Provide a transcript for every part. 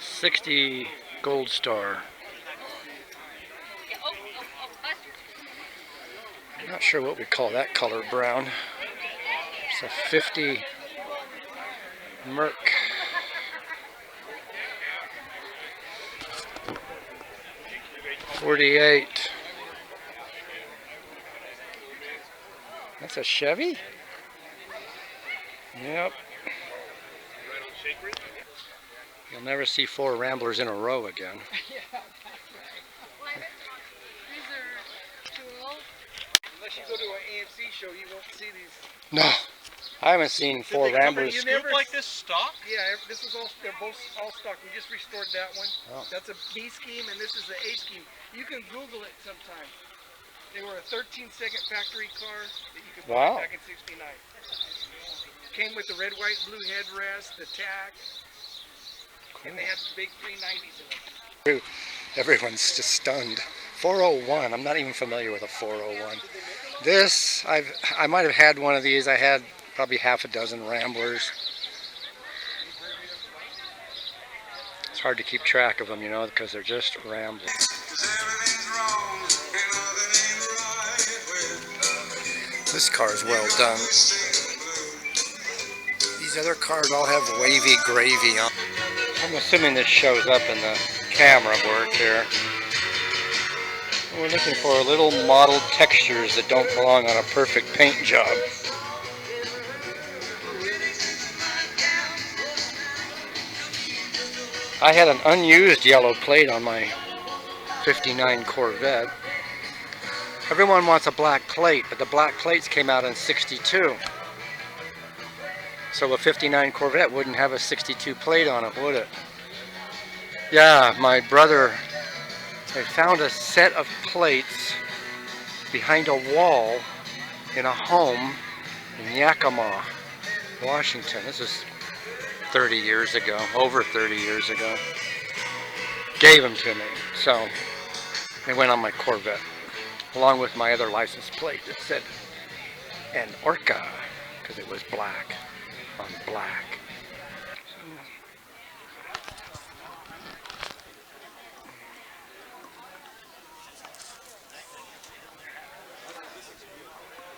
60 Gold Star. I'm not sure what we call that color brown. It's a 50 Merc. $48. That's a Chevy? Yep. You'll never see 4 Ramblers in a row again. Unless you go to an AMC show, you won't see these. No, I haven't seen 4 Ramblers. You never like this stock? Yeah, this is all. They're both all stock. We just restored that one. Oh. That's a B scheme, and this is an A scheme. You can Google it sometime. They were a 13-second factory car that you could buy back in '69. Came with the red, white, blue headrest, the tack, and they had the big 390s in it. Everyone's just stunned. 401. I'm not even familiar with a 401. This, I might have had one of these. I had probably half a dozen Ramblers. It's hard to keep track of them, you know, because they're just Ramblers. This car is well done. These other cars all have wavy gravy on. I'm assuming this shows up in the camera work here. We're looking for little mottled textures that don't belong on a perfect paint job. I had an unused yellow plate on my 59 Corvette. Everyone wants a black plate, but the black plates came out in '62. So a 59 Corvette wouldn't have a '62 plate on it, would it? Yeah, my brother, they found a set of plates behind a wall in a home in Yakima, Washington. This is 30 years ago, over 30 years ago. Gave them to me, so they went on my Corvette, along with my other license plate that said an Orca, because it was black on black.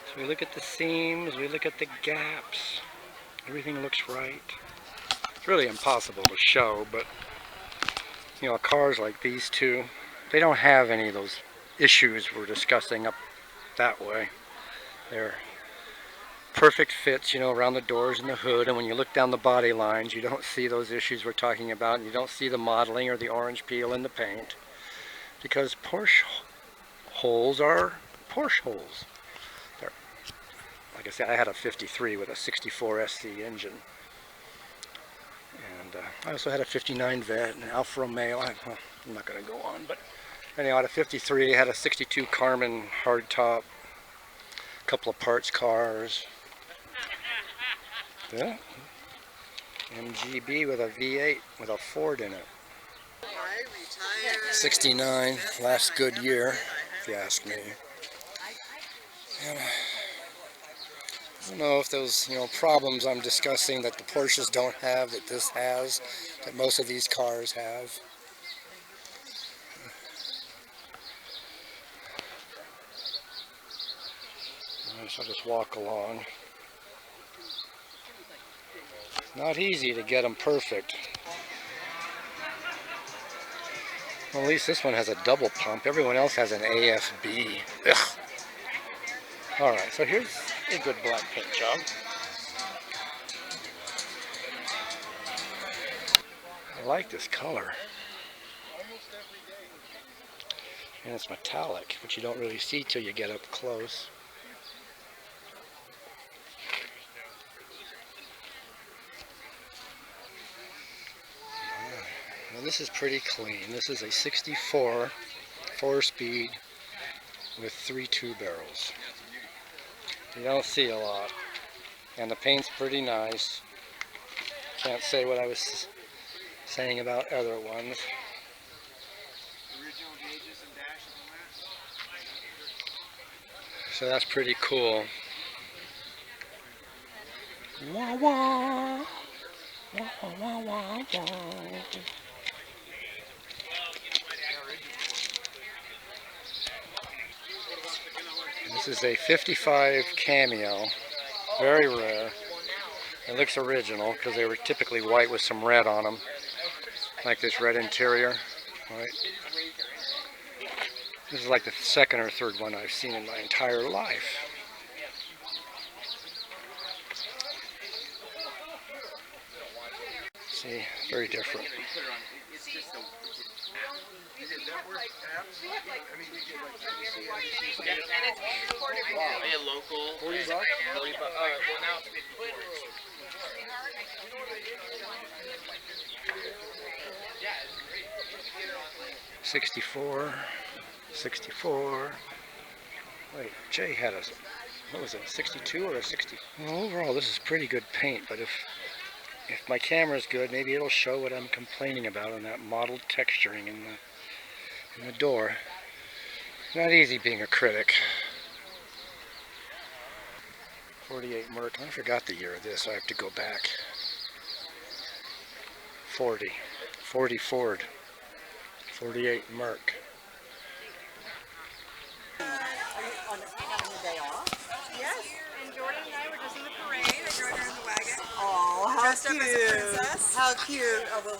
So we look at the seams, we look at the gaps, everything looks right. It's really impossible to show, but you know, cars like these two, they don't have any of those issues we're discussing up that way. They're perfect fits, you know, around the doors and the hood, and when you look down the body lines, you don't see those issues we're talking about, and you don't see the modeling or the orange peel in the paint, because Porsche holes are Porsche holes. They're, like I said, I had a 53 with a 64 SC engine, and I also had a 59 Vet and an Alfa Romeo. I'm not going to go on, but anyhow, I had a 53, had a 62 Carmen hardtop, a couple of parts cars. Yeah. MGB with a V8 with a Ford in it. 69, last good year, if you ask me. And I don't know if those, you know, problems I'm discussing that the Porsches don't have, that this has, that most of these cars have. So I'll just walk along. Not easy to get them perfect. Well, at least this one has a double pump. Everyone else has an AFB. Ugh. Alright, so here's a good black paint job. I like this color. And it's metallic, which you don't really see till you get up close. Now this is pretty clean. This is a 64 4-speed with 3 2 barrels. You don't see a lot. And the paint's pretty nice. Can't say what I was saying about other ones. So that's pretty cool. Wah wah. Wah wah wah wah. This is a 55 Cameo, very rare. It looks original because they were typically white with some red on them, like this red interior. Right. This is like the second or third one I've seen in my entire life. See, very different. $64, $64. Wait, Jay had a, what was it, a 62 or a 60? Well, overall, this is pretty good paint, but if my camera's good, maybe it'll show what I'm complaining about on that mottled texturing in the door. Not easy being a critic. 48 Merc. I forgot the year of this. I have to go back. 40 Ford. 48 Merc. On the day off? Yes, and Jordan and I were just in the parade. I drove her in the wagon. Oh, how Dressed up cute. as a princess. How cute. Oh, well,